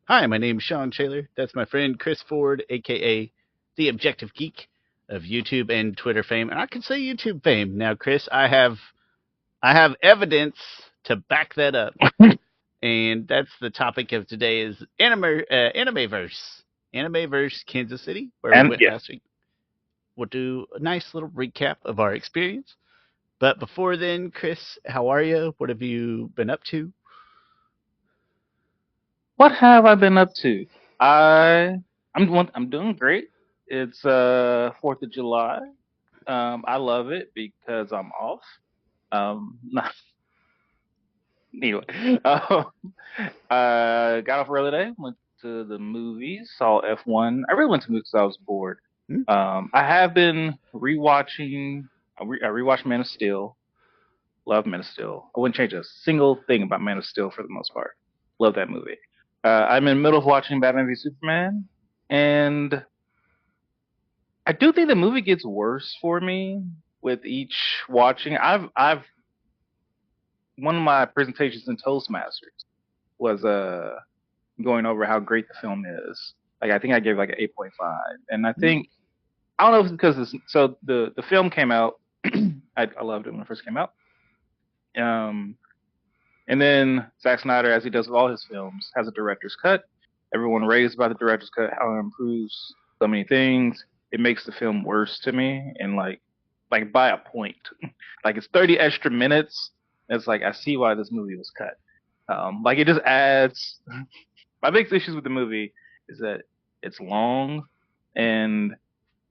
Hi, my name's Shawn Shaler. That's my friend Chris Ford, aka the Objective Geek of YouTube and Twitter fame, and I can say YouTube fame. Now, Chris, I have evidence to back that up, and that's the topic of today is Animeverse, Animeverse Kansas City, where we And went yeah, last week. We'll do a nice little recap of our experience. But before then, Chris, how are you? What have you been up to? what have I been up to? I'm doing great. It's Fourth of July. I love it because I'm off. Not, anyway, I got off early today. Went to the movies. Saw F1. I really went to the movies because I was bored. Hmm? I have been rewatching. I rewatched Man of Steel. Love Man of Steel. I wouldn't change a single thing about Man of Steel for the most part. Love that movie. I'm in the middle of watching Batman v Superman, and I do think the movie gets worse for me with each watching. I've one of my presentations in Toastmasters was going over how great the film is. Like I think I gave like an 8.5, and I Hmm? think I don't know if it's because the film came out. I loved it when it first came out. Um, And then Zack Snyder, as he does with all his films, has a director's cut. Everyone raves about the director's cut, how it improves so many things. It makes the film worse to me, and like by a point. Like it's 30 extra minutes. It's like I see why this movie was cut. Like it just adds. My biggest issues with the movie is that it's long, and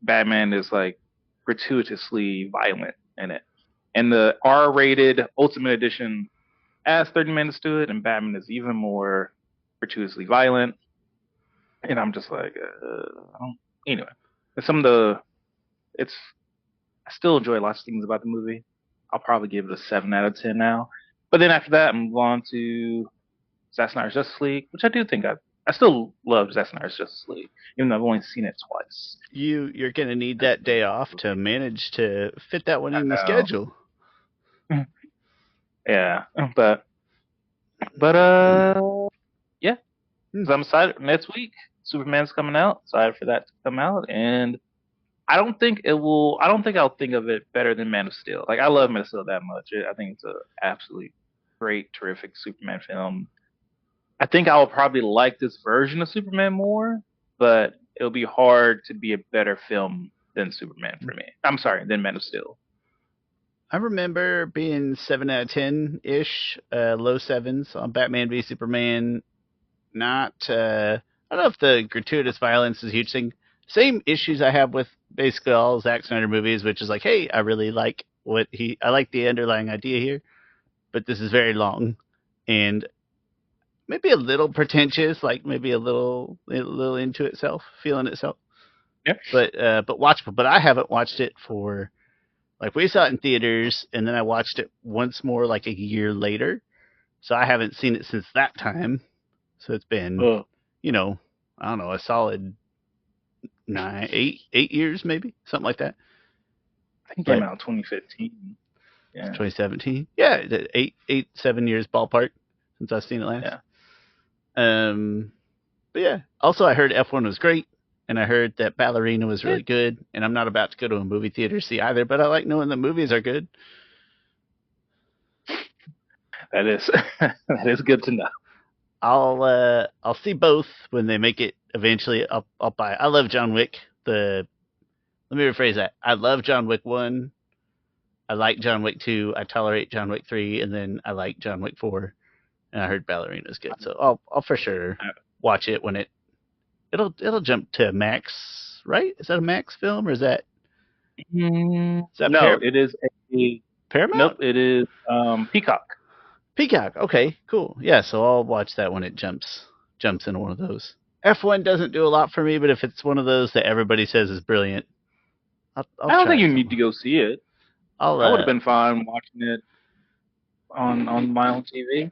Batman is like gratuitously violent in it. And the R-rated Ultimate Edition adds 30 minutes to it, and Batman is even more gratuitously violent. And I'm just like, anyway. And some of the, it's, I still enjoy lots of things about the movie. I'll probably give it a 7 out of 10 now. But then after that, I'm on to Zack Snyder's Justice League, which I do think I still love Zack Snyder's Justice League, even though I've only seen it twice. You're gonna need That's that day off to manage to fit that one I in the know. schedule. Yeah, but yeah. Hmm. So I'm excited. Next week, Superman's coming out. Excited for that to come out, and I don't think it will. I don't think I'll think of it better than Man of Steel. Like I love Man of Steel that much. I think it's a absolutely great, terrific Superman film. I think I will probably like this version of Superman more, but it'll be hard to be a better film than Superman for me. I'm sorry, than Man of Steel. I remember being 7 out of 10 ish, low sevens on Batman v Superman. Not, I don't know if the gratuitous violence is a huge thing. Same issues I have with basically all Zack Snyder movies, which is like, hey, I really like I like the underlying idea here, but this is very long and maybe a little pretentious, like maybe a little into itself, feeling itself. Yeah, But watchable. But I haven't watched it for like we saw it in theaters, and then I watched it once more like a year later. So I haven't seen it since that time. So it's been, uh, you know, I don't know, a solid 8 years maybe, something like that. I think it came But out in 2015. it's Yeah, 2017. Yeah, 7 years ballpark since I've seen it last. yeah. Um, but yeah, also I heard F1 was great, and I heard that Ballerina was Yeah, really good. And I'm not about to go to a movie theater to see either, but I like knowing the movies are good. that is that is good to know. I'll see both when they make it eventually. I'll buy. I love John Wick. The Let me rephrase that. I love John Wick 1. I like John Wick 2. I tolerate John Wick 3, and then I like John Wick 4. And I heard Ballerina's good, so I'll for sure watch it when it'll jump to Max. Right? Is that a Max film or is that No, it is a Paramount? nope. It is Peacock. Peacock. Okay, cool. Yeah, so I'll watch that when it jumps into one of those. F1 doesn't do a lot for me, but if it's one of those that everybody says is brilliant, I'll I don't try think it you need to sometime. go see it. I'll I would have been fine watching it on my own TV.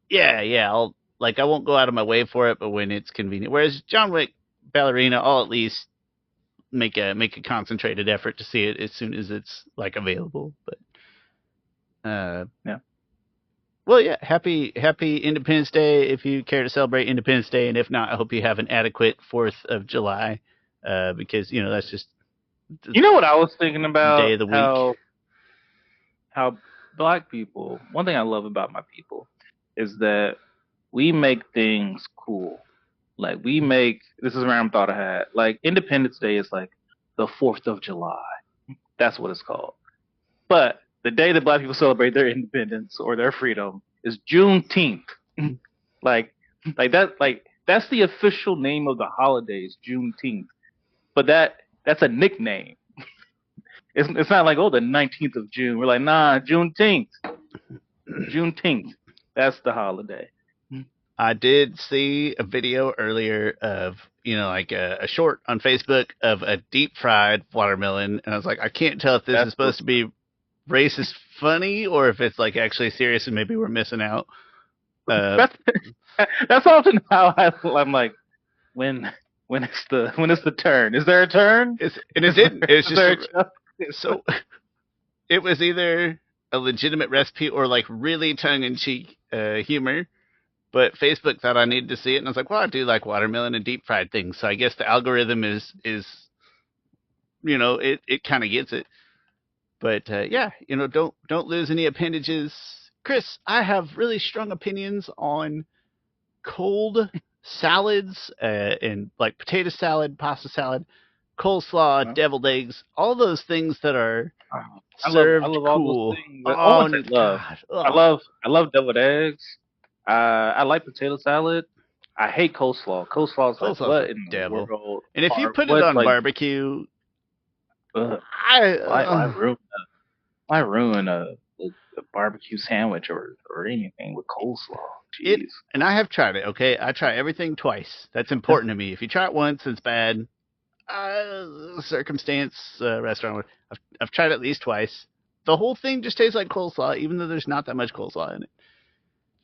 yeah, I won't go out of my way for it, but when it's convenient. Whereas John Wick Ballerina, I'll at least make a concentrated effort to see it as soon as it's like available. But Yeah. Well, yeah, happy Independence Day if you care to celebrate Independence Day, and if not, I hope you have an adequate 4th of July, because that's just the You know what I was thinking day about? of the week. How black people. One thing I love about my people is that we make things cool. Like we make this is a random thought I had. Like Independence Day is like the 4th of July. That's what it's called. But the day that black people celebrate their independence or their freedom is Juneteenth. like that's the official name of the holidays, Juneteenth. But that's a nickname. It's not like, oh, the 19th of June. We're like, nah, Juneteenth. Juneteenth. That's the holiday. I did see a video earlier of like a short on Facebook of a deep fried watermelon, and I was like, I can't tell if this is supposed to be racist funny or if it's like actually serious and maybe we're missing out. That's often how I'm like, when is the turn? Is there a turn? It's just so it was either a legitimate recipe or like really tongue-in-cheek humor. But Facebook thought I needed to see it, and I was like, well, I do like watermelon and deep fried things, so I guess the algorithm is it kind of gets it. But yeah, don't lose any appendages. Chris, I have really strong opinions on cold salads and like potato salad, pasta salad, coleslaw, deviled eggs, all those things that are served I love cool. All those things. Oh my God. I love deviled eggs. I like potato salad. I hate coleslaw. Coleslaw's like, what in the world? And if you put it on barbecue, why ruin a barbecue sandwich or anything with coleslaw? Jeez. And I have tried it. Okay, I try everything twice. That's important to me. If you try it once, it's bad. Circumstance, restaurant. I've tried it at least twice. The whole thing just tastes like coleslaw, even though there's not that much coleslaw in it.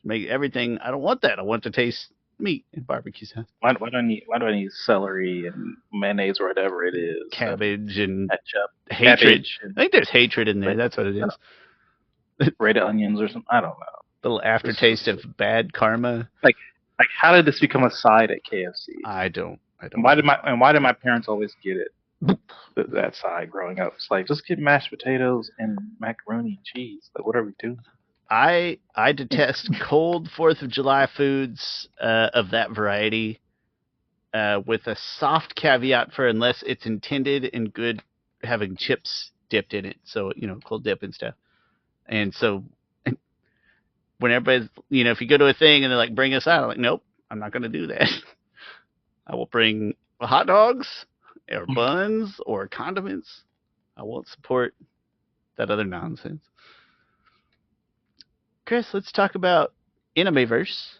Make everything. I don't want that. I want to taste meat and barbecue sauce. Why do I need celery and mayonnaise or whatever it is? Cabbage and hatred. Cabbage. I think there's hatred in there. That's what it is. Red onions or something. I don't know. Little aftertaste of bad karma. Like how did this become a side at KFC? I don't. Why did my parents always get it? That side growing up. It's like, just get mashed potatoes and macaroni and cheese. Like, what are we doing? I detest cold 4th of July foods of that variety, with a soft caveat for unless it's intended and good having chips dipped in it. So, cold dip and stuff. And so when everybody's, if you go to a thing and they're like, bring us out, I'm like, nope, I'm not going to do that. I will bring hot dogs or buns or condiments. I won't support that other nonsense. Chris, let's talk about Animeverse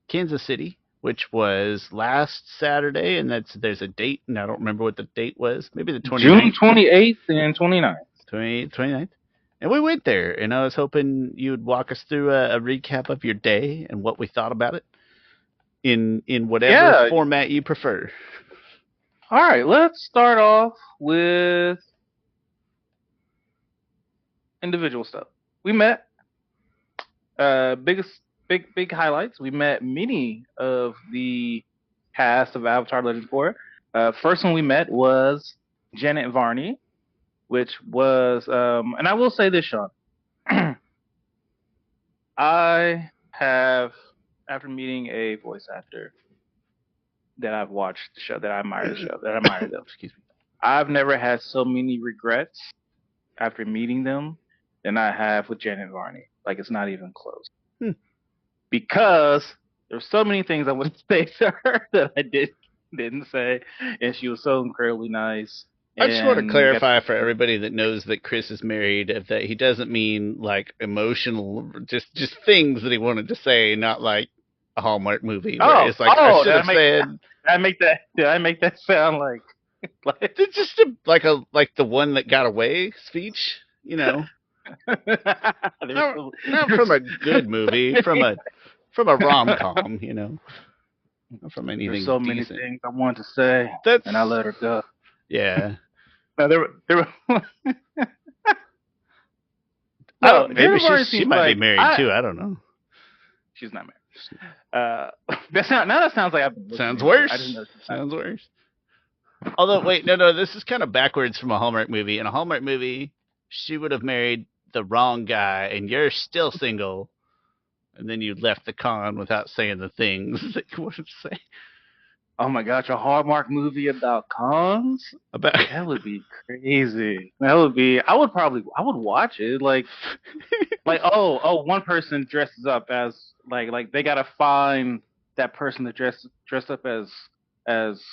Kansas City, which was last Saturday, and there's a date, and I don't remember what the date was. Maybe the 29th. June 28th and 29th. 29th. And we went there, and I was hoping you'd walk us through a recap of your day and what we thought about it in whatever format you prefer. All right, let's start off with individual stuff. We met. Big highlights. We met many of the cast of Avatar: Legend of Korra. First one we met was Janet Varney, which was and I will say this, Shawn. I have, after meeting a voice actor that I've watched the show, that I admire them. Excuse me. I've never had so many regrets after meeting them than I have with Janet Varney. Like, it's not even close. Because there's so many things I would say to her that I didn't say, and she was so incredibly nice. I just want to clarify for everybody that knows that Chris is married that he doesn't mean like emotional, just things that he wanted to say, not like a Hallmark movie. Where it's like, I should have said. Did I make that sound like it's just like the one that got away speech, Not from a good movie, from a rom-com, Not from anything. There's so many things I wanted to say, and I let her go. Yeah. No, there were. No, maybe she might be married too. I don't know. She's not married. That sounds like I've been Sounds listening. worse. I didn't know. Sounds worse. Although, wait, no, this is kind of backwards from a Hallmark movie. In a Hallmark movie, she would have married the wrong guy, and you're still single, and then you left the con without saying the things that you wanted to say. Oh my gosh, a Hallmark movie about cons? That would be crazy. That would be. I would watch it. Like one person dresses up as like they gotta find that person that dressed up as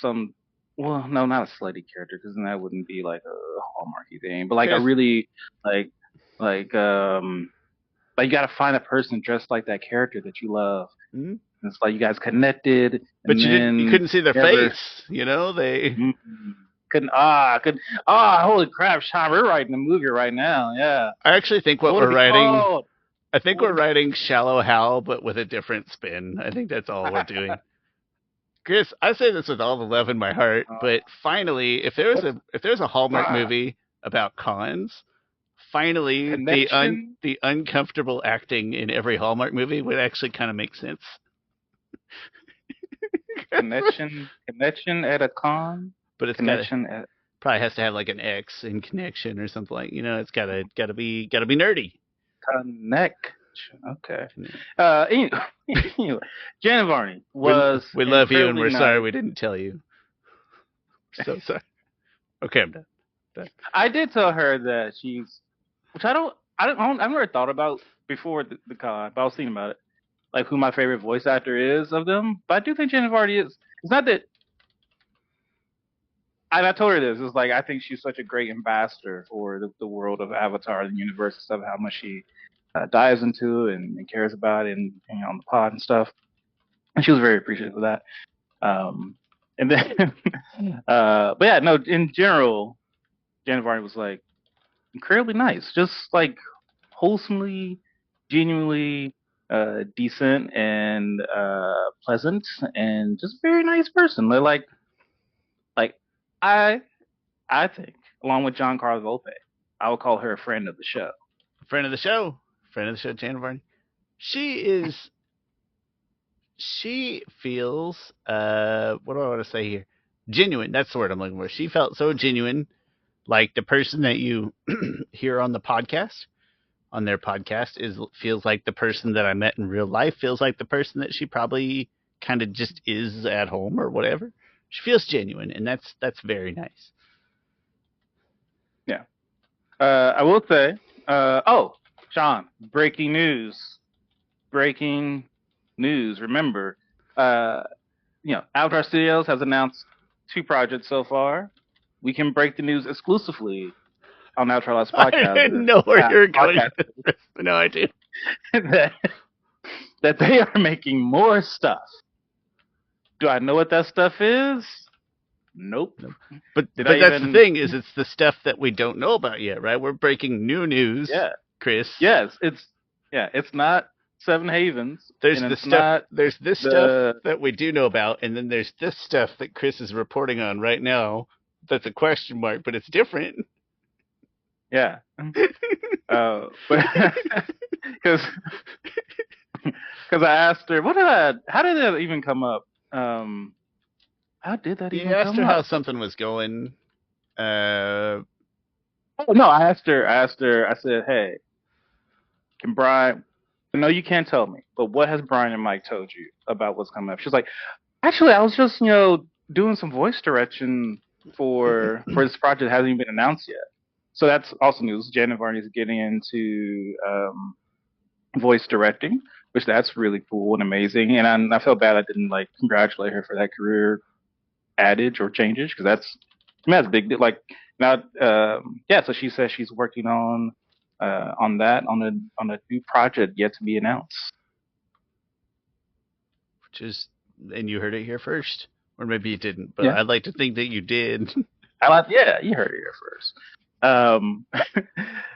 some. Well, no, not a slutty character, because then that wouldn't be like a Hallmarky thing. But like a really like you gotta find a person dressed like that character that you love. Mm-hmm. It's like you guys connected, but you couldn't see their face. You know, they couldn't. Holy crap, Shawn, we're writing a movie right now. Yeah. I actually think what we're writing. I think we're writing Shallow Hal, but with a different spin. I think that's all we're doing. Chris, I say this with all the love in my heart, but finally, if there's a Hallmark movie about cons, finally the uncomfortable acting in every Hallmark movie would actually kind of make sense. Connection at a con, but it's probably has to have like an X in connection or something like. It's gotta be nerdy. Connect. Okay. Anyway, Janet Varney was. We love you, and we're sorry we didn't tell you. So sorry. Okay, I'm done. I did tell her that she's, which I've never thought about before the con, but I was thinking about it, like who my favorite voice actor is of them. But I do think Janet Varney is. It's not that. I told her this. It's like I think she's such a great ambassador for the world of Avatar, the universe, and stuff. How much she dives into and cares about it, and on the pod and stuff. And she was very appreciative of that. And then, but yeah, no. In general, Janet Varney was like incredibly nice, just like wholesomely, genuinely decent and pleasant, and just very nice person. They're like I think, along with John Carlos Volpe, I would call her a friend of the show. Friend of the show, Janet Varney. She feels, what do I want to say here? Genuine. That's the word I'm looking for. She felt so genuine, like the person that you hear on the podcast, on their podcast, feels like the person that I met in real life, feels like the person that she probably kind of just is at home or whatever. She feels genuine, and that's very nice. Yeah. I will say, Shawn, breaking news. Remember, Avatar Studios has announced 2 projects so far. We can break the news exclusively on Avatar Last Podcast. I didn't know where you were going. No idea. that they are making more stuff. Do I know what that stuff is? Nope. But that's the thing, is it's the stuff that we don't know about yet, right? We're breaking new news. Yeah. Chris. Yes, it's not Seven Havens. There's this stuff that we do know about, and then there's this stuff that Chris is reporting on right now that's a question mark, but it's different. Yeah. But because I asked her, how did that even come up? How did that even come up? You asked her how something was going. Oh, no, I asked her, I said, hey, can Bryan, no, you can't tell me, but what has Bryan and Mike told you about what's coming up? She's like, actually, I was just, doing some voice direction for this project that hasn't even been announced yet. So that's also news. Janet Varney is getting into voice directing, which that's really cool and amazing. And I felt bad I didn't congratulate her for that career adage or changes, because that's big. So she says she's working on that on a new project yet to be announced. And you heard it here first, or maybe you didn't, but yeah. I'd like to think that you did. You heard it here first.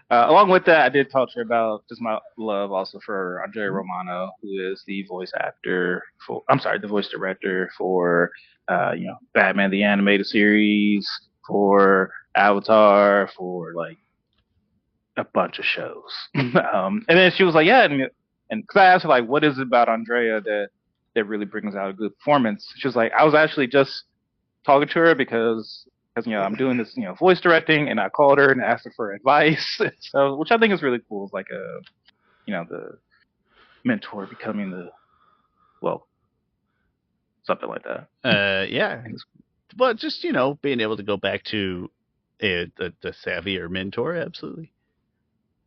Along with that, I did talk to her about just my love also for Andrea Romano, who is the voice director for Batman the Animated Series, for Avatar, for a bunch of shows. And then she was like, yeah, and And because I asked her like, what is it about Andrea that really brings out a good performance? She was like, I was actually just talking to her because I'm doing this voice directing, and I called her and asked her for advice. So, which I think is really cool. It's like the mentor becoming something like that. Yeah. Well, just being able to go back to the savvier mentor, absolutely.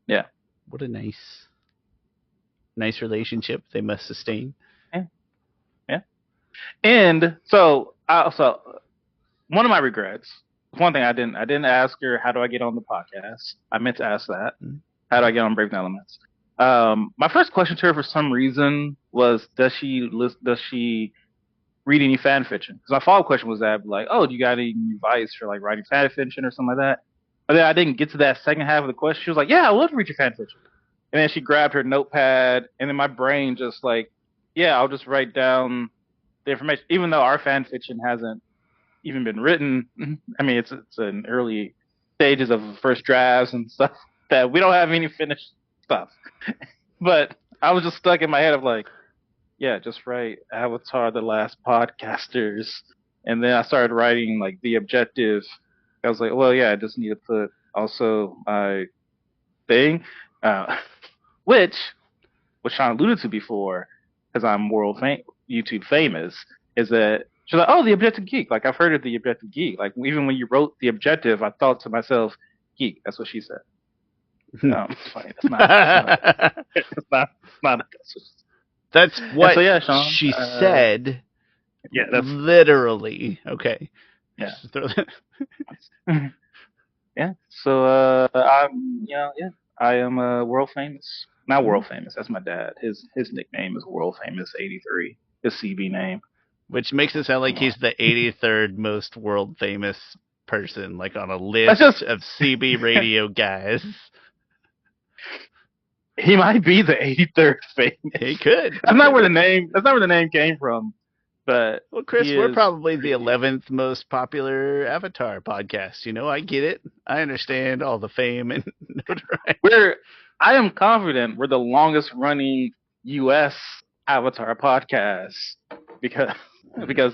Yeah. What a nice relationship they must sustain. Yeah. And so one of my regrets. One thing I didn't ask her, how do I get on the podcast? I meant to ask that. How do I get on Brave Elements? My first question to her for some reason was, does she read any fan fiction? Because my follow-up question was that, like, oh, do you got any advice for like writing fan fiction or something like that? But then I didn't get to that second half of the question. She was like, yeah, I love to read your fan fiction. And then she grabbed her notepad, and then my brain just like, yeah, I'll just write down the information, even though our fan fiction hasn't even been written. I mean, it's in early stages of first drafts and stuff that we don't have any finished stuff. But I was just stuck in my head of like, yeah, just write Avatar: The Last Podcasters, and then I started writing like The Objective. I was like, well, yeah, I just need to put also my thing, which Shawn alluded to before, because I'm YouTube famous, is that she's like, oh, The Objective Geek. Like, I've heard of The Objective Geek. Like, even when you wrote The Objective, I thought to myself, geek. That's what she said. It's funny. That's not. That's not. That's what so, yeah, Shawn, she said. Yeah, that's literally okay. Yeah. Yeah. So I am world famous. Not world famous. That's my dad. His nickname is World Famous 83. His CB name. Which makes it sound like he's the 83rd most world famous person, like on a list of CB radio guys. He might be the 83rd famous. He could. That's not where the name came from. But well, Chris, we're probably the 11th most popular Avatar podcast. I get it. I understand all the fame and notoriety. I am confident we're the longest running U.S. Avatar podcast because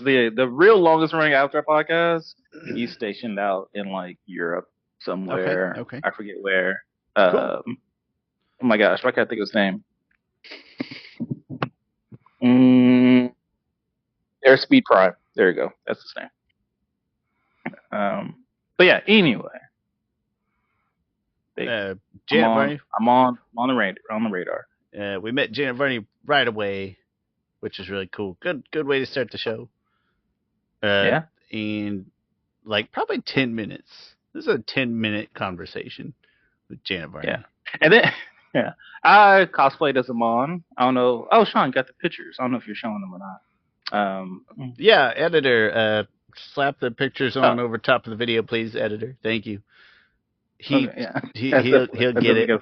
the real longest running Avatar podcast he's stationed out in like Europe somewhere. Okay. I forget where. Cool. Oh my gosh, I can't think of his name. Airspeed Prime. There you go. That's his name. But yeah. Anyway, Janet Varney. I'm on the radar. We met Janet Varney right away, which is really cool. Good way to start the show. Yeah. And like probably 10 minutes. This is a 10-minute conversation with Janet Varney. Yeah. And then I cosplayed as Amon. I don't know. Oh, Shawn got the pictures. I don't know if you're showing them or not. Yeah, editor. Slap the pictures on over top of the video, please, editor. Thank you. He'll get it.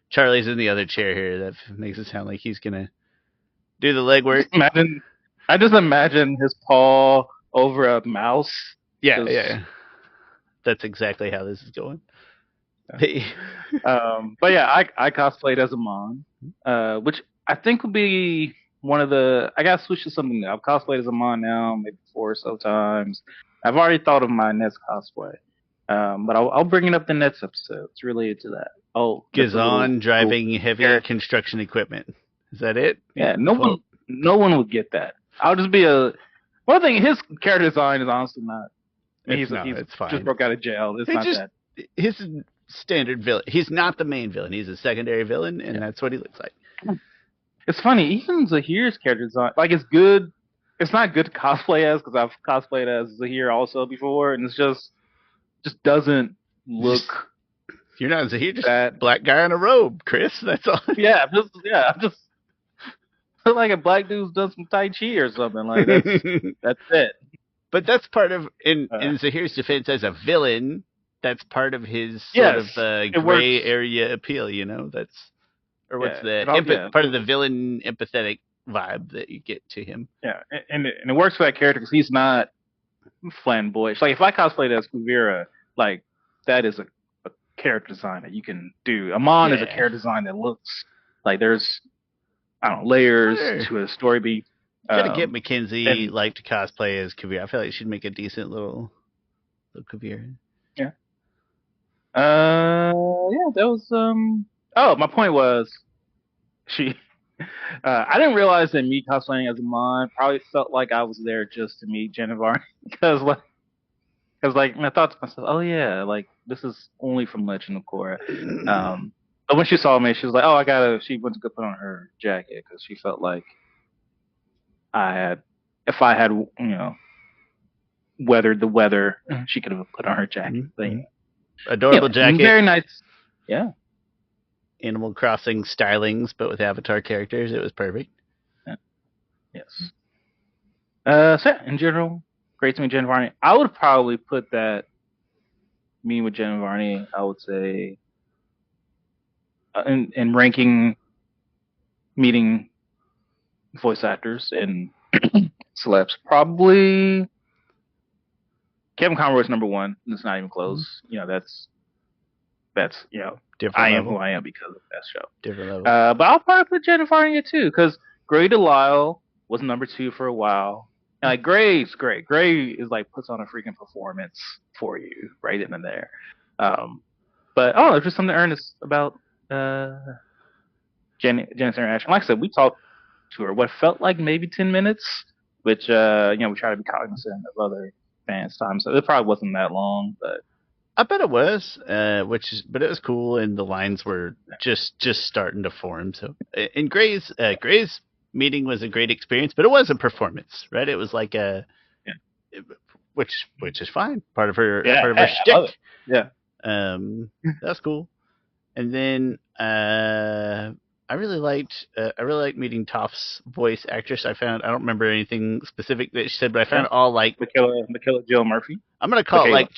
Charlie's in the other chair here. That makes it sound like he's gonna do the legwork. I just imagine his paw over a mouse. Yeah. That's exactly how this is going. But yeah, I cosplayed as Amon, which I think would be one of the. I got to switch to something new. I've cosplayed as Amon now, maybe 4 or so times. I've already thought of my next cosplay, but I'll bring it up the next episode. It's related to that. Gazan driving heavy construction equipment. Is that it? Yeah, no one would get that. I'll just be one thing. His character design is honestly not. It's fine. Just broke out of jail. It's not that. His standard villain. He's not the main villain. He's a secondary villain, and that's what he looks like. It's funny. Even Zahir's character design, like, it's good. It's not good to cosplay as, because I've cosplayed as Zahir also before, and it's just doesn't look. You're not Zahir, just that black guy in a robe, Chris. That's all. I'm just like a black dude's done some Tai Chi or something. Like that's it. But that's part of in Zahir's defense as a villain. That's part of his sort of gray area appeal, That's part of the villain empathetic vibe that you get to him. Yeah, and it works for that character because he's not flamboyant. Like if I cosplayed as Kuvira, like that is a character design that you can do. Amon is a character design that looks like there's I don't know, layers Sure. to a story beat. Gotta get Mackenzie and- like to cosplay as Kavir. I feel like she'd make a decent little Kavir. Yeah. Yeah, that was Oh, my point was, she. I didn't realize that me cosplaying as a Mon probably felt like I was there just to meet Janet Varney because I thought to myself, oh yeah, like this is only from Legend of Korra. But when she saw me, she was like, oh, she went to go put on her jacket because she felt like if I had, weathered the weather, she could have put on her jacket. Mm-hmm. Adorable jacket. Very nice. Yeah. Animal Crossing stylings, but with Avatar characters. It was perfect. Yeah. Yes. So yeah, in general, great to meet Janet Varney. I would probably put that meeting with Janet Varney, I would say, in ranking meeting voice actors and celebs, probably Kevin Conroy's number one. It's not even close. Mm-hmm. That's different I level. am who I am because of that show. Different level. But I'll probably put Janet Varney too, because Grey DeLisle was number 2 for a while. And like Grey's great. Grey is like puts on a freaking performance for you right in and there. But there's just something earnest about Janet's interaction. Like I said, we talked to her what felt like maybe 10 minutes, which we try to be cognizant of other fans' time, so it probably wasn't that long, but I bet it was, but it was cool, and the lines were just starting to form. So, and Grey's meeting was a great experience, but it was a performance, right? It was like which is fine, part of her shtick. Yeah, that's cool. And then I really liked meeting Toph's voice actress. I don't remember anything specific that she said, but I found it all like Michaela Jill Murphy. I'm gonna call it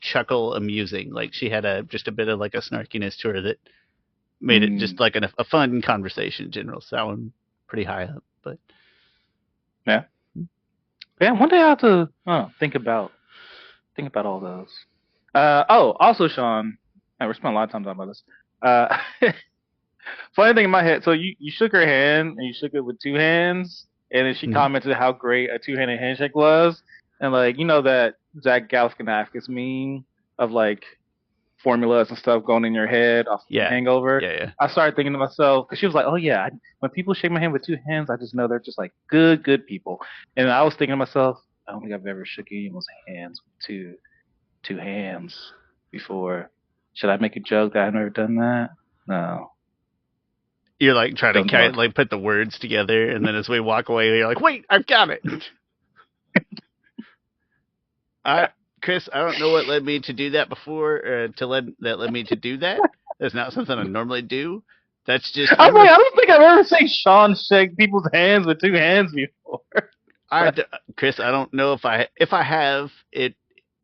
chuckle amusing. Like she had just a bit of like a snarkiness to her that made it just like a fun conversation in general. So that one pretty high up, but yeah. One day I have to think about all those. Also, Shawn, we're spending a lot of time talking about this. Funny thing in my head, so you shook her hand and you shook it with 2 hands, and then she commented how great a 2-handed handshake was, and like that Zach Galifianakis meme of like formulas and stuff going in your head off the Hangover. Yeah. I started thinking to myself, because she was like, oh yeah, when people shake my hand with 2 hands, I just know they're just like good people. And I was thinking to myself, I don't think I've ever shook anyone's hands with two hands before. Should I make a joke that I've never done that? No. You're like trying to kind of like put the words together, and then as we walk away, you're like, wait, I've got it. Chris, I don't know what led me to do that before, that led me to do that. That's not something I normally do. That's just. I don't think I've ever seen Shawn shake people's hands with 2 hands before. Chris, I don't know if I have it.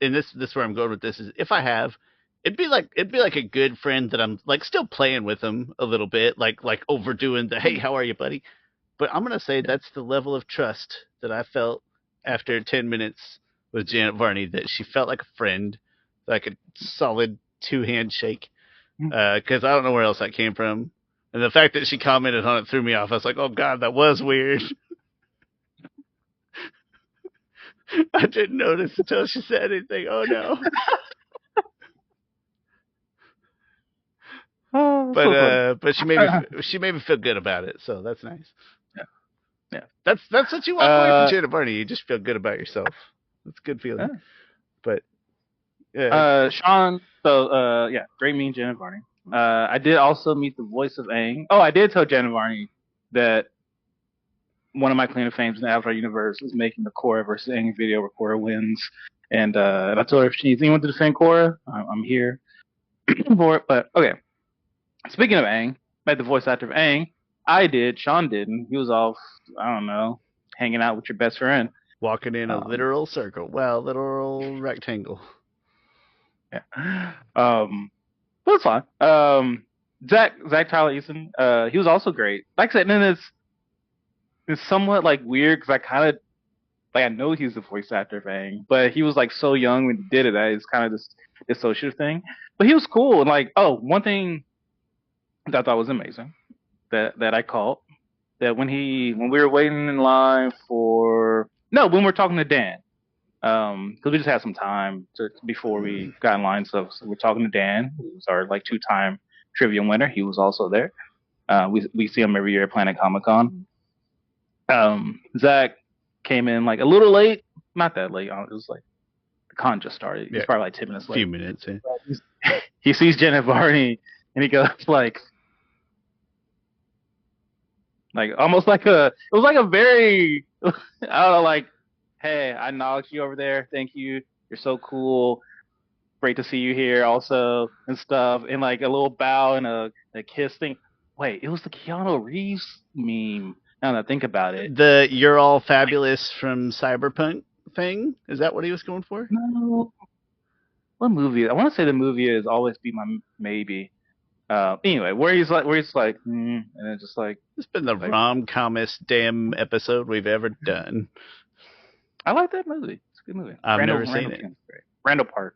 And this is where I'm going with this is if I have. It'd be like a good friend that I'm like still playing with him a little bit, like overdoing the hey, how are you, buddy? But I'm gonna say that's the level of trust that I felt after 10 minutes with Janet Varney, that she felt like a friend, like a solid 2-hand shake. Because I don't know where else that came from, and the fact that she commented on it threw me off. I was like, oh god, that was weird. I didn't notice until she said anything. Oh no. But she made me feel good about it, so that's nice. Yeah. That's what you walk away from Janet Varney. You just feel good about yourself. That's a good feeling. But Shawn. So great meeting Janet Varney. I did also meet the voice of Aang. Oh, I did tell Janet Varney that one of my claim to fame in the Avatar universe is making the Korra versus Aang video where Korra wins, and I told her if she needs anyone to defend Korra, I'm here for it. But okay. Speaking of Aang, met the voice actor of Aang. I did. Shawn didn't. He was off, I don't know, hanging out with your best friend. Walking in a literal circle. Well, literal rectangle. Yeah. But it's fine. Zach Tyler Eason, he was also great. Like I said, and then it's somewhat like weird because I kind of like I know he's the voice actor of Aang, but he was like so young when he did it that it's kind of this dissociative thing. But he was cool, and like one thing that I thought was amazing that I caught that when we were waiting in line when we were talking to Dan, because we just had some time before we got in line. So we're talking to Dan, who's our like 2-time trivia winner. He was also there. We see him every year at Planet Comic-Con. Zach came in like a little late, not that late. It was like the con just started. He's probably like 10 minutes late. A few minutes. Yeah. He sees Janet Varney and he goes like almost like it was like a very I don't know, like, hey, I acknowledge you over there. Thank you. You're so cool. Great to see you here also and stuff. And like a little bow and a kiss thing. Wait, it was the Keanu Reeves meme. Now that I think about it. The "You're all fabulous" from Cyberpunk thing? Is that what he was going for? No. What movie? I want to say the movie is Always Be My Maybe. Anyway, where he's like, and then just like, it's been the rom-comest damn episode we've ever done. I like that movie. It's a good movie. I've never seen it. Randall Park.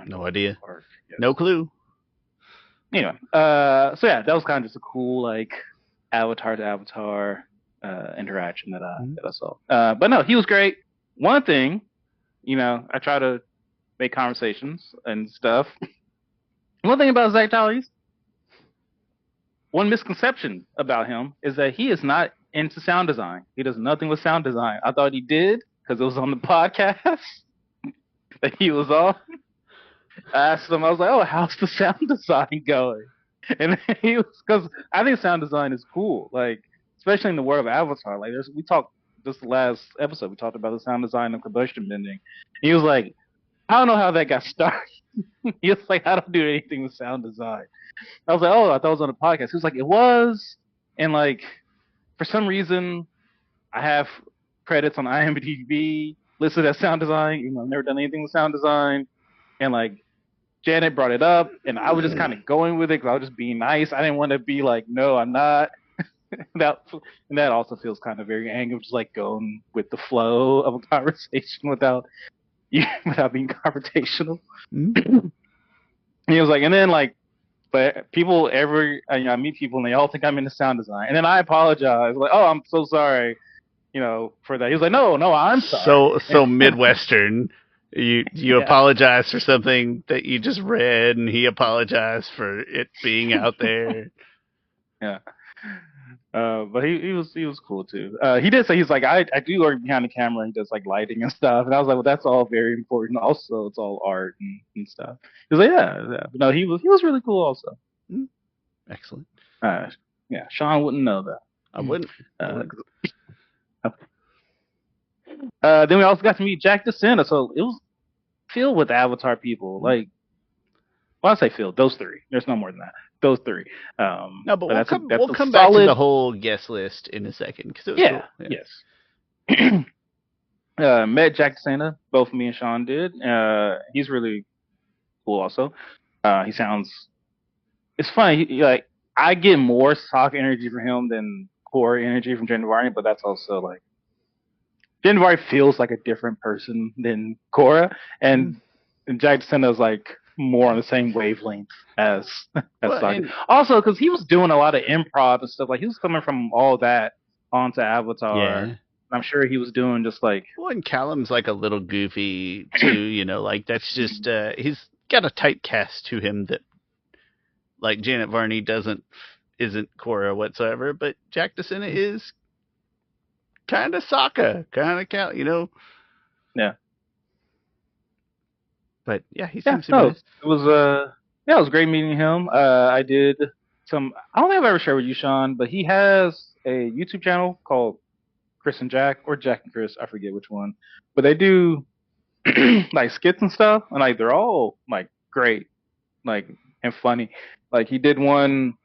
No idea. Park. Yes. No clue. Anyway, so yeah, that was kind of just a cool like avatar to avatar interaction that I saw. But no, he was great. One thing, I try to make conversations and stuff. One thing about Zach Tallies, one misconception about him is that he is not into sound design. He does nothing with sound design. I thought he did because it was on the podcast that he was on. I asked him, I was like, oh, how's the sound design going? And he was, because I think sound design is cool, like, especially in the world of Avatar. Like, we talked, just the last episode, we talked about the sound design of combustion bending. He was like, I don't know how that got started. He was like, I don't do anything with sound design. I was like, oh, I thought it was on a podcast. He was like, it was. And like, for some reason, I have credits on IMDb listed as sound design. I've never done anything with sound design. And like, Janet brought it up, and I was just kind of going with it because I was just being nice. I didn't want to be like, no, I'm not. that also feels kind of very angry, just like going with the flow of a conversation without being confrontational. And he was like, and then like, but people I meet people and they all think I'm into sound design, and then I apologize, like, oh, I'm so sorry, for that. He was like, no, I'm sorry. So Midwestern. You apologize for something that you just read, and he apologized for it being out there. Yeah. But he was cool too. He did say, he's like, I do work behind the camera and does like lighting and stuff. And I was like, well, that's all very important. Also, it's all art and stuff. He was like, yeah. But no, he was really cool also. Excellent. Yeah, Shawn wouldn't know that. I wouldn't. Then we also got to meet Jack DeSena, so it was filled with Avatar people. Like, well, I say filled, those three. There's no more than that. Those three. No, but we'll come solid back to the whole guest list in a second. Cause it was cool. Yes. Met Jack DeSena. Both me and Shawn did. He's really cool also. He sounds... It's funny. Like, I get more sock energy from him than core energy from Janet Varney, but that's also like... Janet Varney feels like a different person than Korra, and Jack DeSena is like more on the same wavelength as Sock. Also, because he was doing a lot of improv and stuff. Like, he was coming from all that onto Avatar. Yeah. I'm sure he was doing just like... Well, and Callum's like a little goofy too, like that's just he's got a tight cast to him that like Janet Varney isn't Korra whatsoever, but Jack DeSena is kind of Sokka, kind of Cal, Yeah. But yeah, he seems to be nice. It was great meeting him. I did some... I don't think I've ever shared with you, Shawn, but he has a YouTube channel called Chris and Jack, or Jack and Chris, I forget which one. But they do like skits and stuff, and like they're all like great, like, and funny. Like, he did one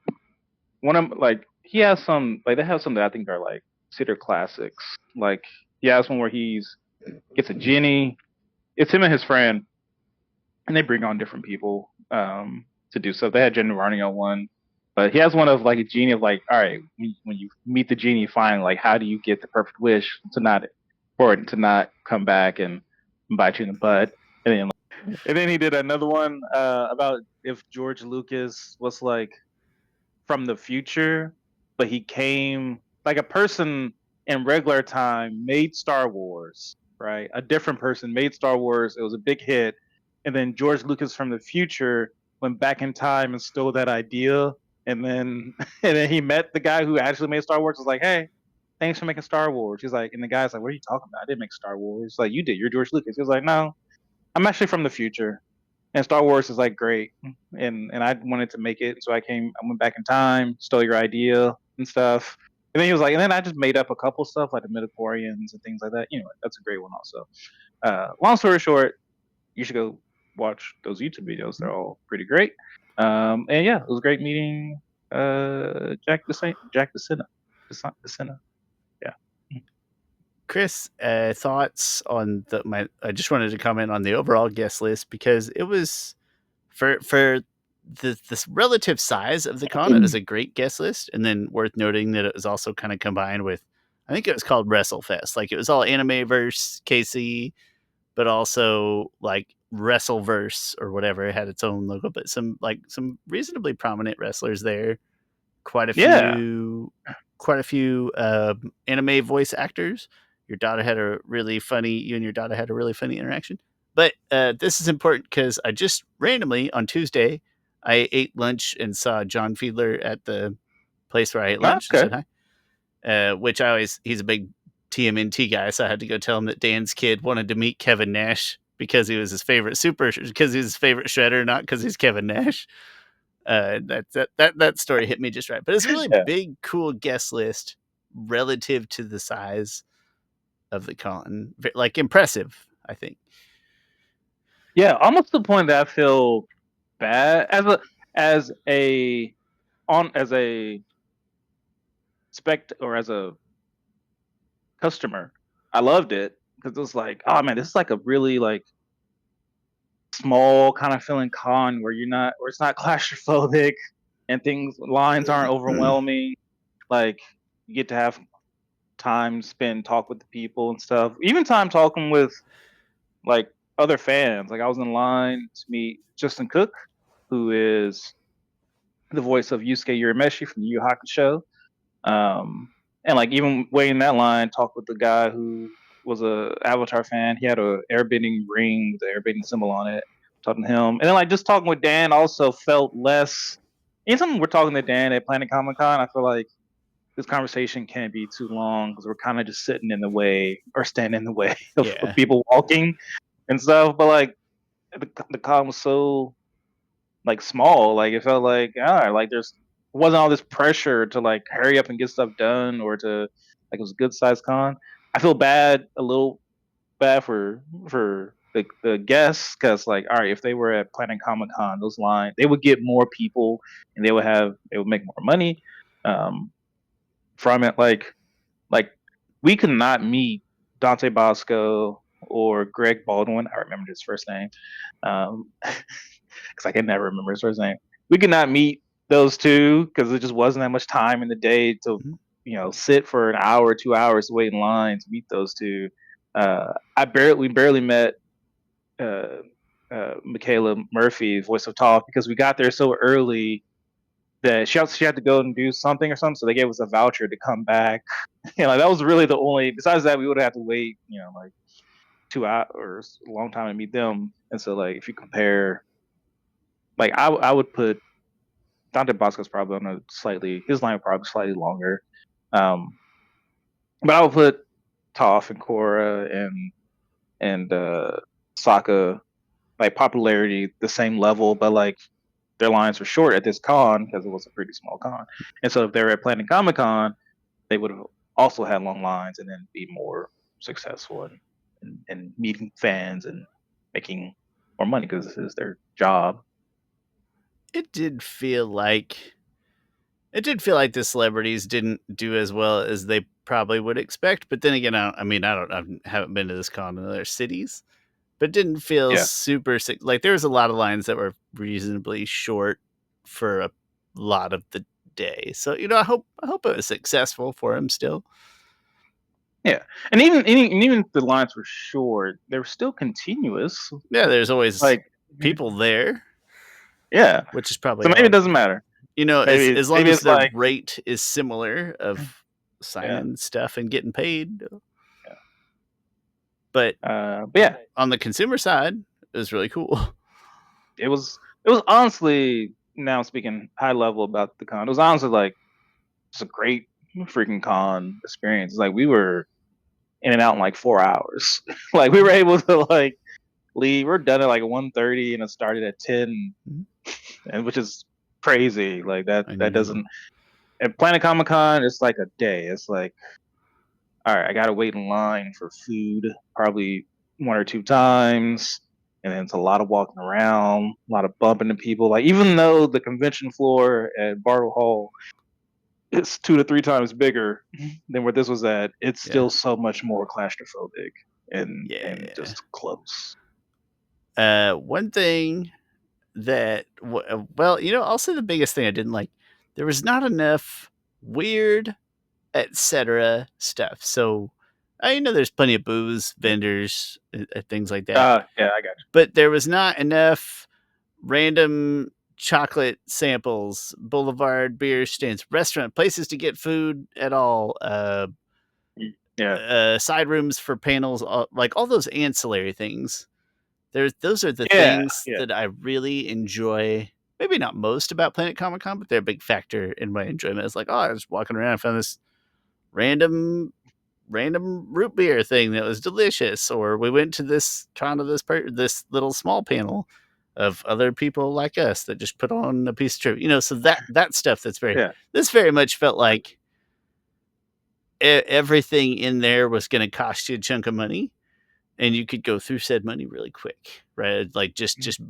of like, he has some, like, they have some that I think are like considered classics. Like, he has one where gets a genie. It's him and his friend, and they bring on different people to do stuff. They had Janet Varney on one, but he has one of like a genie of like, all right, when you meet the genie finally, like, how do you get the perfect wish for it to not come back and bite you in the butt? And then he did another one about if George Lucas was like from the future, but he came like a person in regular time made Star Wars, right? A different person made Star Wars. It was a big hit, and then George Lucas from the future went back in time and stole that idea, and then and then he met the guy who actually made Star Wars. Was like, hey, thanks for making Star Wars. He's like, and the guy's like, what are you talking about? I didn't make Star Wars. He's like, you did. You're George Lucas. He was like, no, I'm actually from the future, and Star Wars is like great, and I wanted to make it, so I went back in time, stole your idea and stuff. And then he was like, and then I just made up a couple stuff like the midichlorians and things like that. You know, that's a great one also. Long story short, you should go watch those YouTube videos. They're all pretty great. And yeah, it was great meeting Jack DeSena. Yeah. Chris, thoughts on my? I just wanted to comment on the overall guest list because it was for this relative size of the con. It was a great guest list, and then worth noting that it was also kind of combined with, I think it was called WrestleFest. Like it was all Animeverse KC, but also like Wrestleverse or whatever. It had its own logo, but some reasonably prominent wrestlers there. Quite a Yeah. few, anime voice actors. Your daughter had a really funny. You and your daughter had a really funny interaction. But this is important because I just randomly on Tuesday, I ate lunch and saw John Fiedler at the place where I ate lunch and Okay. said hi. Which he's a big TMNT guy, so I had to go tell him that Dan's kid wanted to meet Kevin Nash because he was his favorite because he's his favorite shredder, not because he's Kevin Nash. That story hit me just right. But it's a really Yeah. big, cool guest list relative to the size of the con. Like impressive, I think. Yeah, almost to the point that I feel bad as a as a as a customer. I loved it because it was like, oh man, this is like a really like small kind of feeling con where it's not claustrophobic and lines aren't overwhelming. Like you get to have time spent talk with the people and stuff. Even time talking with like other fans. Like I was in line to meet Justin Cook, who is the voice of Yusuke Urameshi from the Yu Yu Hakusho. And like even waiting that line, talk with the guy who was a Avatar fan. He had a airbending ring with the airbending symbol on it. Talking to him, and then like just talking with Dan also felt less. Anytime we're talking to Dan at Planet Comic Con, I feel like this conversation can't be too long because we're kind of just sitting in the way or standing in the way of people walking and stuff. But like the con was so like small. Like it felt like like there's wasn't all this pressure to like hurry up and get stuff done or to like it was a good sized con. I feel a little bad for the guests because like all right, if they were at Planet Comic Con, those lines they would get more people and they would make more money from it. Like we could not meet Dante Bosco or Greg Baldwin. I remember his first name. Because I can never remember his first name. We could not meet those two because there just wasn't that much time in the day to, sit for an hour, 2 hours to wait in line to meet those two. We barely met Michaela Murphy, voice of Talk, because we got there so early that she had to go and do something or something, so they gave us a voucher to come back. That was really the only. Besides that, we would have to wait, like 2 hours, a long time to meet them. And so, like, if you compare, like, I would put Dante Bosco's probably on his line probably slightly longer. But I would put Toph and Korra and Sokka like popularity the same level, but like their lines were short at this con because it was a pretty small con. And so if they were at Planet Comic Con, they would have also had long lines and then be more successful and meeting fans and making more money because this is their job. It did feel like the celebrities didn't do as well as they probably would expect. But then again, I haven't been to this con in other cities, but it didn't feel super like there was a lot of lines that were reasonably short for a lot of the day. So I hope it was successful for him still. Yeah, and even if the lines were short, they were still continuous. Yeah, there's always like people there. Yeah, which is probably so maybe it doesn't matter. You know, as long maybe as it's the like rate is similar of yeah, signing stuff and getting paid. yeah. But But yeah, on the consumer side, it was really cool. it was honestly, now speaking high level about the con, it was honestly like just a great freaking con experience. Like we were in and out in like 4 hours. Like we were able to like leave. We're done at like 1:30 and it started at 10, and which is crazy. Like I that know. doesn't. At Planet Comic Con, it's like a day. It's like, all right, I gotta wait in line for food probably one or two times, and then it's a lot of walking around, a lot of bumping into people. Like even though the convention floor at Bartle Hall is 2 to 3 times bigger than where this was at, it's Yeah. still so much more claustrophobic and Yeah. just close. One thing that, well, I'll say the biggest thing I didn't like, there was not enough weird, etc. stuff. So, I know there's plenty of booze, vendors, things like that, Yeah, I got but there was not enough random chocolate samples, boulevard beer stands, restaurant places to get food at all, you. Yeah, side rooms for panels, like all those ancillary things. Those are the yeah, things yeah, that I really enjoy. Maybe not most about Planet Comic Con, but they're a big factor in my enjoyment. It's like, oh, I was walking around, I found this random root beer thing that was delicious, or we went to this this little small panel of other people like us that just put on a piece of trivia. So that stuff yeah, this very much felt like everything in there was going to cost you a chunk of money, and you could go through said money really quick, right? Like just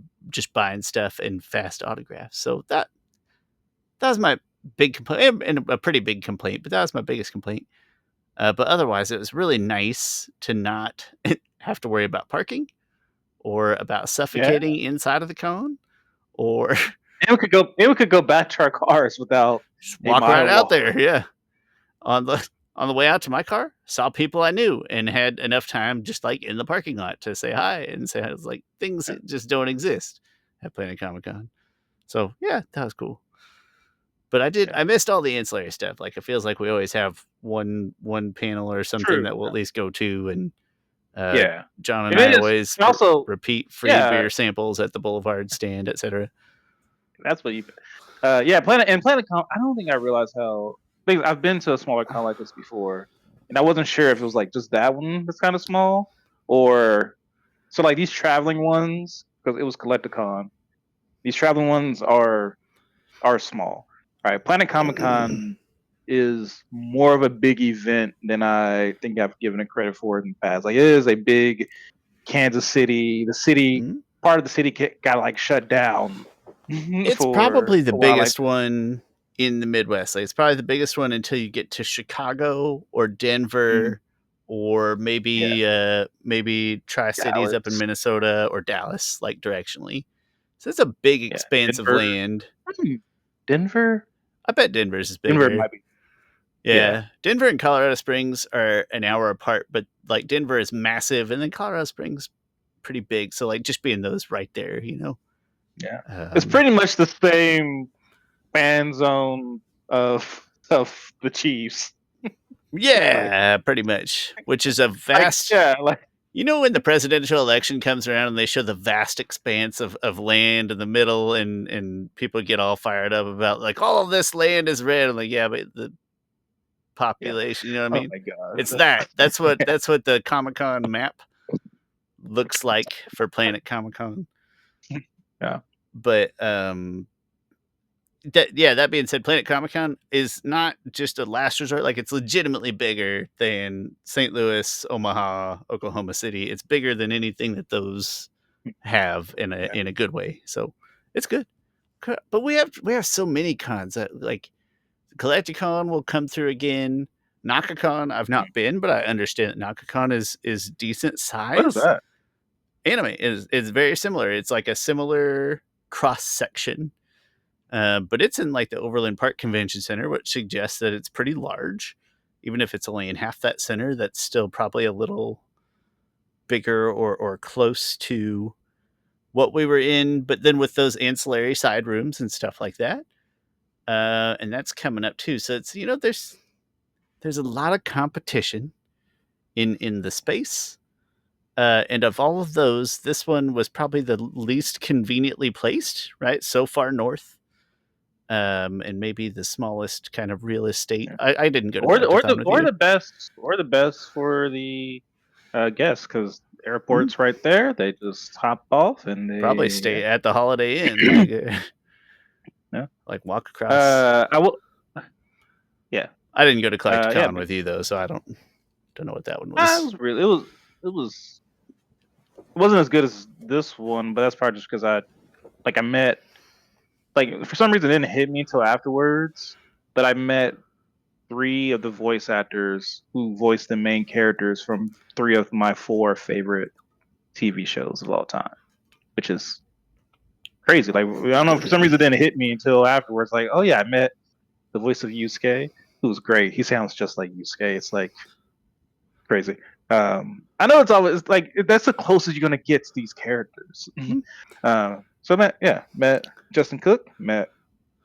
buying stuff and fast autographs. So that was my big complaint, and a pretty big complaint, but that was my biggest complaint. But otherwise, it was really nice to not have to worry about parking or about yeah. suffocating inside of the cone, or And we could go back to our cars without just a walk right mile out long. there. Yeah, on the way out to my car, saw people I knew and had enough time just like in the parking lot to say hi and say hi. It's like things that just don't exist at Planet Comic Con. So yeah, that was cool. But Yeah, I missed all the ancillary stuff. Like it feels like we always have one panel or something true. that we'll at least go to, and Yeah, John and it I is. always And also, repeat free yeah, beer samples at the Boulevard stand, etc. that's what you. Yeah, Planet Con. I don't think I realized how. Because I've been to a smaller con like this before, and I wasn't sure if it was like just that one that's kind of small, or so like these traveling ones, because it was Collecticon. These traveling ones are small, right? Planet Comic Con is more of a big event than I think I've given it credit for in the past. Like it is a big Kansas City. The city Mm-hmm. part of the city got like shut down It's for probably the a while. Like biggest one in the Midwest. Like it's probably the biggest one until you get to Chicago or mm, Denver, or yeah, maybe Tri Cities up in Dallas, Minnesota or Dallas, like directionally. So it's a big yeah, expanse of Denver. land. Denver, I bet Denver's is Denver bigger. might be. Yeah, Yeah, Denver and Colorado Springs are an hour apart, but like Denver is massive, and then Colorado Springs pretty big. So like just being those right there. yeah. It's Um, pretty much the same fan zone of the Chiefs. Like, yeah, pretty much. Which is a vast. yeah, like When the presidential election comes around and they show the vast expanse of land in the middle, and people get all fired up about like all of this land is red. I'm like, yeah, but the yeah. population, you know what I Oh mean? my god. It's that. That's what the Comic Con map looks like for Planet Comic Con. Yeah. But that being said, Planet Comic Con is not just a last resort. Like it's legitimately bigger than St. Louis, Omaha, Oklahoma City. It's bigger than anything that those have Yeah. in a good way. So it's good. But we have so many cons that like Collecticon will come through again. NakaCon I've Mm. not been, but I understand that NakaCon is decent What is size. that? Anime is very similar. It's like a similar cross section, but it's in like the Overland Park Convention Center, which suggests that it's pretty large. Even if it's only in half that center, that's still probably a little bigger or close to what we were in. But then with those ancillary side rooms and stuff like that, and that's coming up too. So it's there's a lot of competition in the space. And of all of those, this one was probably the least conveniently placed, right? So far north, and maybe the smallest kind of real estate. Yeah. I didn't go to Or the or the Galactathon with or you. the best for the guests, because Hmm? airport's right there. They just hop off and Probably they stay at the Holiday Inn, yeah. like walk across. I will. Yeah. I didn't go to Yeah. Galacticon with you though, so I don't know what that one It was. was really it wasn't as good as this one, but that's probably just because I met, like, for some reason it didn't hit me until afterwards, but I met three of the voice actors who voiced the main characters from three of my four favorite TV shows of all time, which is crazy. Like, I don't know, for some reason it didn't hit me until afterwards. Like, oh yeah, I met the voice of Yusuke, who's great. He sounds just like Yusuke. It's like crazy. I know it's always like that's the closest you're gonna get to these characters. So met Justin Cook, met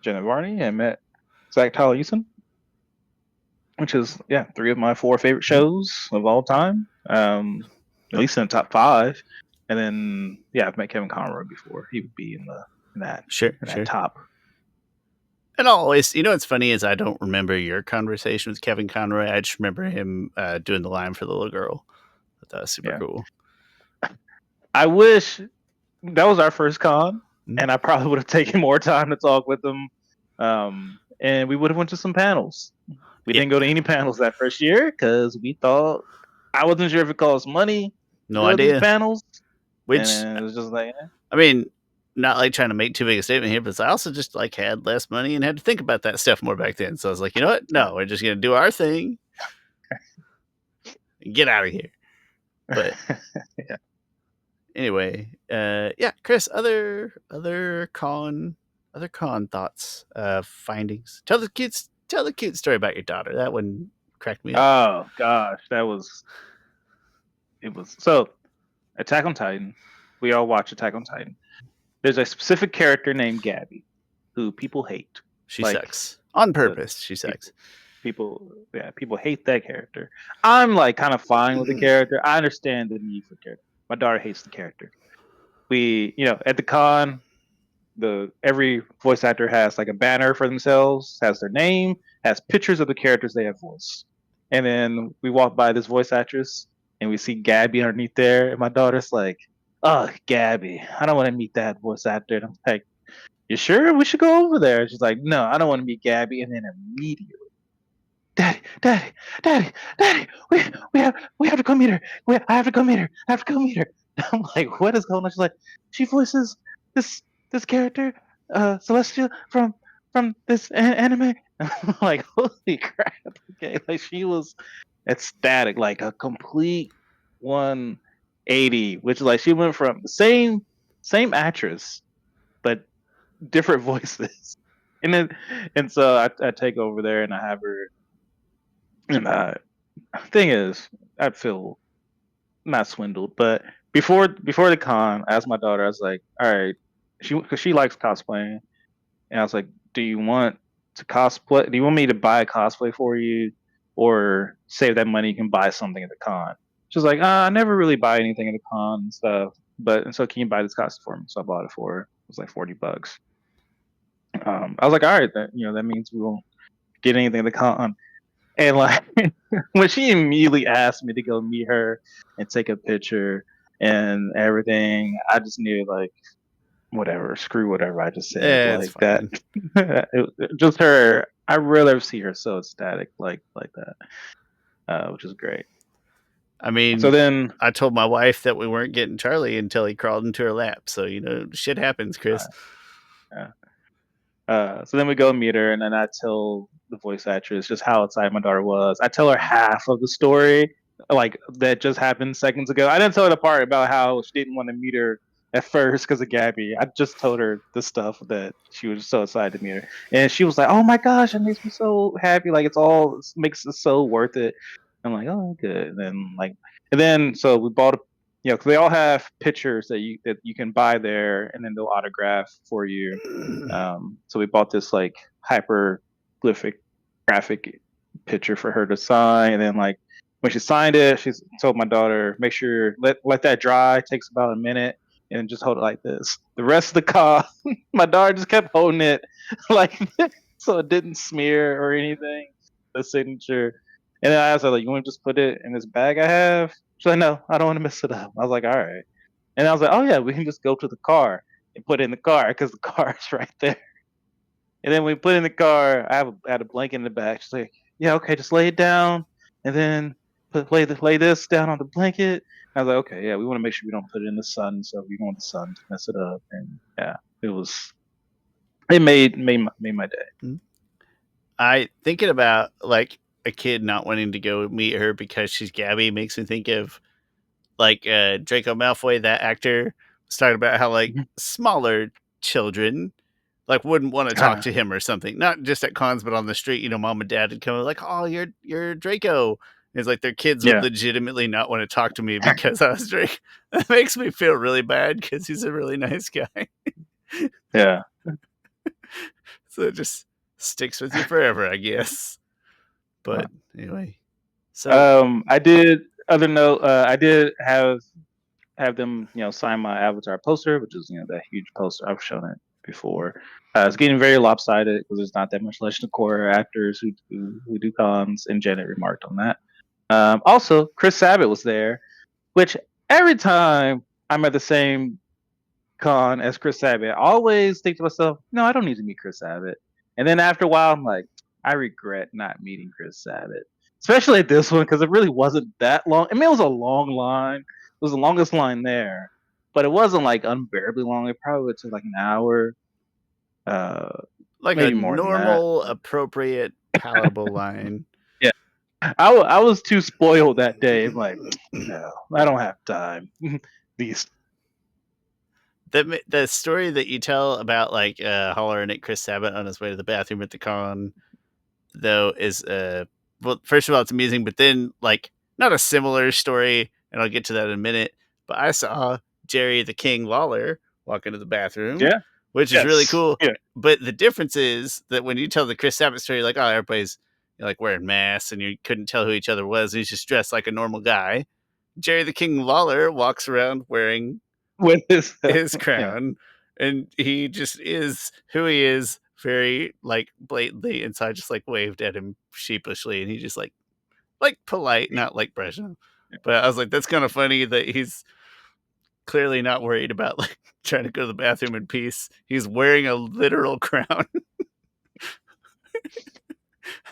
Janet Varney, and met Zach Taliesin, which is three of my four favorite shows of all time. At least in the top five. And then I've met Kevin Conroy before. He would be in that Sure. top. And I'll always, what's funny is I don't remember your conversation with Kevin Conroy. I just remember him doing the line for the little girl. That was super cool. I wish that was our first con, and I probably would have taken more time to talk with him. And we would have went to some panels. We didn't go to any panels that first year because we thought, I wasn't sure if it cost money No to go to idea. these panels. Which, and it was just like, I mean, not like trying to make too big a statement here, but I also just like had less money and had to think about that stuff more back then. So I was like, you know what? No, we're just gonna do our thing. And get out of here. But anyway, Chris, other con thoughts, findings. Tell the cute story about your daughter. That one cracked me up. Oh gosh, it was so Attack on Titan. We all watch Attack on Titan. There's a specific character named Gabby who people hate. She sucks on purpose. She sucks. People hate that character. I'm like kind of fine with the character. I understand the need for the character. My daughter hates the character. We, at the con, every voice actor has like a banner for themselves, has their name, has pictures of the characters they have voiced. And then we walk by this voice actress and we see Gabby underneath there, and my daughter's like, "Oh, Gabby, I don't want to meet that voice actor." And I'm like, "You sure? We should go over there." And she's like, "No, I don't want to meet Gabby." And then immediately, Daddy, we have to go meet her. I have to go meet her. I'm like, what is going on? She's like, she voices this character, Celestial from this anime. I'm like, holy crap! Okay, like she was ecstatic, like a complete 180, which is like she went from the same actress, but different voices. And so I take over there and I have her. And thing is, I feel not swindled, but before the con, I asked my daughter. I was like, "All right," because she likes cosplaying, and I was like, "Do you want to cosplay? Do you want me to buy a cosplay for you, or save that money? You can buy something at the con." She was like, "I never really buy anything at the con and stuff, and so can you buy this costume for me?" So I bought it for her. It was like $40. I was like, "All right, that means we won't get anything at the con." And like when she immediately asked me to go meet her and take a picture and everything, I just knew like whatever, screw whatever I just said. Like that, just her. I rarely see her so ecstatic like that, which is great. I mean, so then I told my wife that we weren't getting Charlie until he crawled into her lap. So shit happens, Chris. So then we go meet her, and then I tell the voice actress just how excited my daughter was. I tell her half of the story, like that just happened seconds ago. I didn't tell her the part about how she didn't want to meet her at first because of Gabby. I just told her the stuff that she was so excited to meet her, and she was like, "Oh my gosh, it makes me so happy! Like it makes it so worth it." I'm like, "Oh, good." And then so we bought because they all have pictures that you can buy there, and then they'll autograph for you. So we bought this like hyperglyphic graphic picture for her to sign, and then like when she signed it, she told my daughter, make sure let that dry. It takes about a minute, and just hold it like this. The rest of the call, my daughter just kept holding it like this, so it didn't smear or anything. The signature. And then I asked her, like, you want to just put it in this bag I have? She's like, no, I don't want to mess it up. I was like, all right. And I was like, oh yeah, we can just go to the car and put it in the car because the car is right there. And then we put it in the car. I had a blanket in the back. She's like, yeah, okay, just lay it down, and then lay this down on the blanket. I was like, okay, yeah, we want to make sure we don't put it in the sun, so we don't want the sun to mess it up. And yeah, it made my day. I thinking about like a kid not wanting to go meet her because she's Gabby makes me think of like Draco Malfoy, that actor, was talking about how like smaller children like wouldn't want to talk to him or something. Not just at cons, but on the street. You know, mom and dad would come like, "Oh, you're Draco." And it's like their kids would Yeah, legitimately not want to talk to me because I was Draco. That makes me feel really bad because he's a really nice guy. yeah. So it just sticks with you forever, I guess. But anyway, so I did. Other note, I did have them, sign my Avatar poster, which is that huge poster. I've shown it before. It's getting very lopsided because there's not that much Legend of Korra actors who do cons, and Janet remarked on that. Also, Chris Sabat was there, which every time I'm at the same con as Chris Sabat, I always think to myself, no, I don't need to meet Chris Sabat. And then after a while, I'm like, I regret not meeting Chris Sabat, especially at this one because it really wasn't that long. I mean, it was a long line. It was the longest line there, but it wasn't like unbearably long. It probably took like an hour, like a maybe more than that. normal, appropriate, palatable line. Yeah, I was too spoiled that day. I'm like, no, I don't have time. These The story that you tell about like hollering at Chris Sabat on his way to the bathroom at the con, though, is well, first of all, it's amusing, but then like not a similar story, and I'll get to that in a minute. But I saw Jerry the King Lawler walk into the bathroom, yeah, which is really yes, cool. yeah, But the difference is that when you tell the Chris Sabat story, like, oh, everybody's like wearing masks, and you couldn't tell who each other was. And he's just dressed like a normal guy. Jerry the King Lawler walks around wearing with his yeah. crown, and he just is who he is, very like blatantly. And so I just like waved at him sheepishly, and he just like polite, not like brushing him. But I was like, that's kind of funny that he's clearly not worried about like trying to go to the bathroom in peace. He's wearing a literal crown.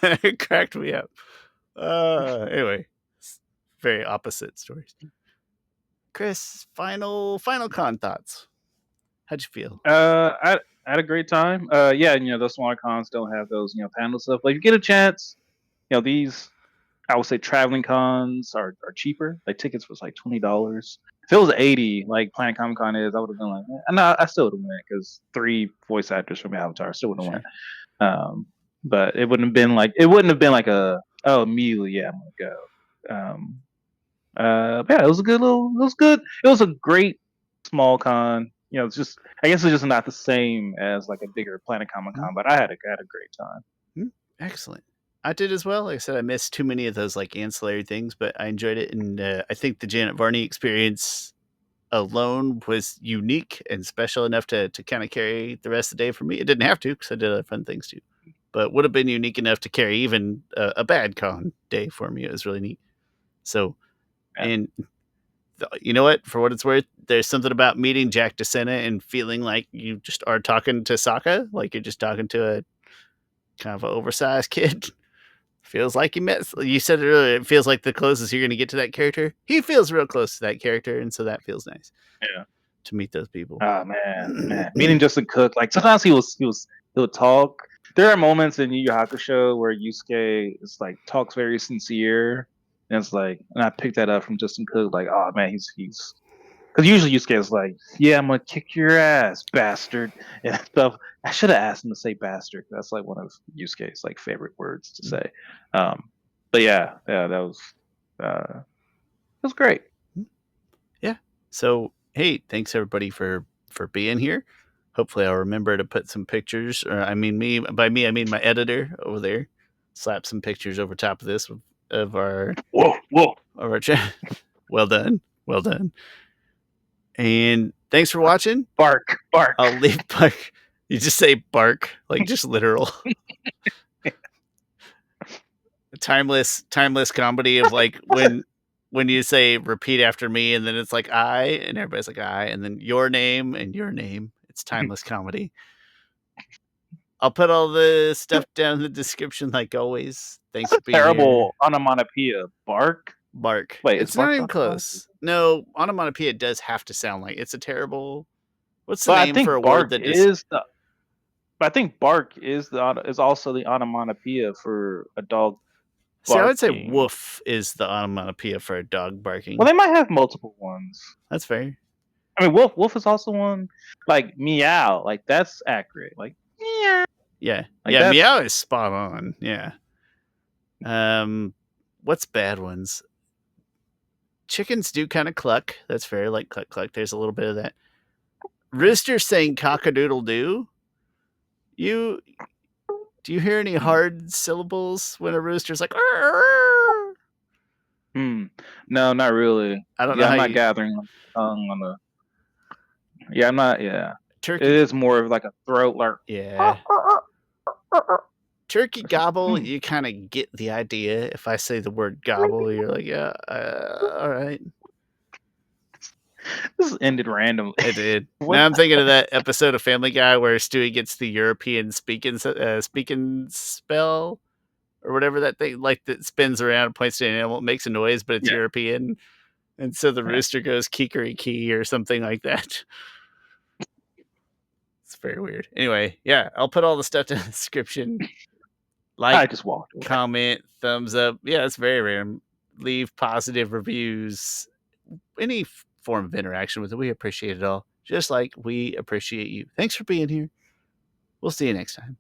It cracked me up. Anyway, very opposite stories. Chris, final con thoughts. How'd you feel? I had a great time. Yeah, those smaller cons don't have those, panel stuff. Like, if you get a chance, these, I would say, traveling cons are cheaper. Like, tickets was like $20. If it was 80, like Planet Comic Con is, I would have been like, and I still would have went because 3 voice actors from Avatar still would have went. But it wouldn't have been like immediately, yeah, I'm gonna go. But yeah, it was good. It was a great small con. It's just, I guess it's just not the same as like a bigger Planet Comic Con, but I had a great time. Excellent. I did as well. Like I said, I missed too many of those like ancillary things, but I enjoyed it, and I think the Janet Varney experience alone was unique and special enough to kind of carry the rest of the day for me. It didn't have to because I did other fun things too, but would have been unique enough to carry even a bad con day for me. It was really neat. So, Yeah. and you know what? For what it's worth, there's something about meeting Jack DeSena and feeling like you just are talking to Sokka, like you're just talking to a kind of an oversized kid. Feels like you said it earlier, it feels like the closest you're going to get to that character. He feels real close to that character, and so that feels nice Yeah. to meet those people. Oh man. Meeting Justin Cook, like sometimes he'll talk. There are moments in Yu Yu Hakusho where Yusuke is like talks very sincere, and it's like, and I picked that up from Justin Cook. Like, oh man, he's because usually Yusuke is like, yeah, I'm gonna kick your ass, bastard, and stuff. I should have asked him to say bastard. That's like one of Yusuke's like favorite words to say. But yeah, that was great. Yeah. So hey, thanks everybody for being here. Hopefully, I'll remember to put some pictures. Or I mean, by me, I mean my editor over there. Slap some pictures over top of this of our chat. Well done, well done. And thanks for watching. Bark. I'll leave bark. You just say bark, like just literal. timeless comedy of like when you say repeat after me and then it's like I and everybody's like I and then your name and your name. It's timeless comedy. I'll put all the stuff down in the description like always. Thanks That's for a being terrible onomatopoeia. Bark. Bark. Wait, it's is not bark even close. No, onomatopoeia does have to sound like it's a terrible. What's the But I name for think a word bark that is the. But I think bark is also the onomatopoeia for a dog. See, I would say Barking. woof is the onomatopoeia for a dog barking. Well, they might have multiple ones. That's fair. I mean, woof is also one. Like meow, like that's accurate. Like meow. Yeah, Like yeah. that's- Meow is spot on. Yeah. What's bad ones? Chickens do kind of cluck. That's fair. Like cluck cluck. There's a little bit of that. Rooster saying cock-a-doodle doo. Do you hear any hard syllables when a rooster's like? No, not really. I don't know. I'm not gathering on the. Yeah, I'm not. Yeah, Turkey. it is more of like a throat like. Yeah. Turkey gobble, you kind of get the idea. If I say the word gobble, you're like, yeah, all right. This ended randomly. It did. Now I'm thinking of that episode of Family Guy where Stewie gets the European speaking spell or whatever that thing like that spins around and points to an animal. It makes a noise, but it's European. And so the rooster goes kikeri or something like that. It's very weird. Anyway, yeah, I'll put all the stuff in the description. Like, I just walked away. Comment, thumbs up. Yeah, it's very rare. Leave positive reviews. Any form of interaction with it. We appreciate it all. Just like we appreciate you. Thanks for being here. We'll see you next time.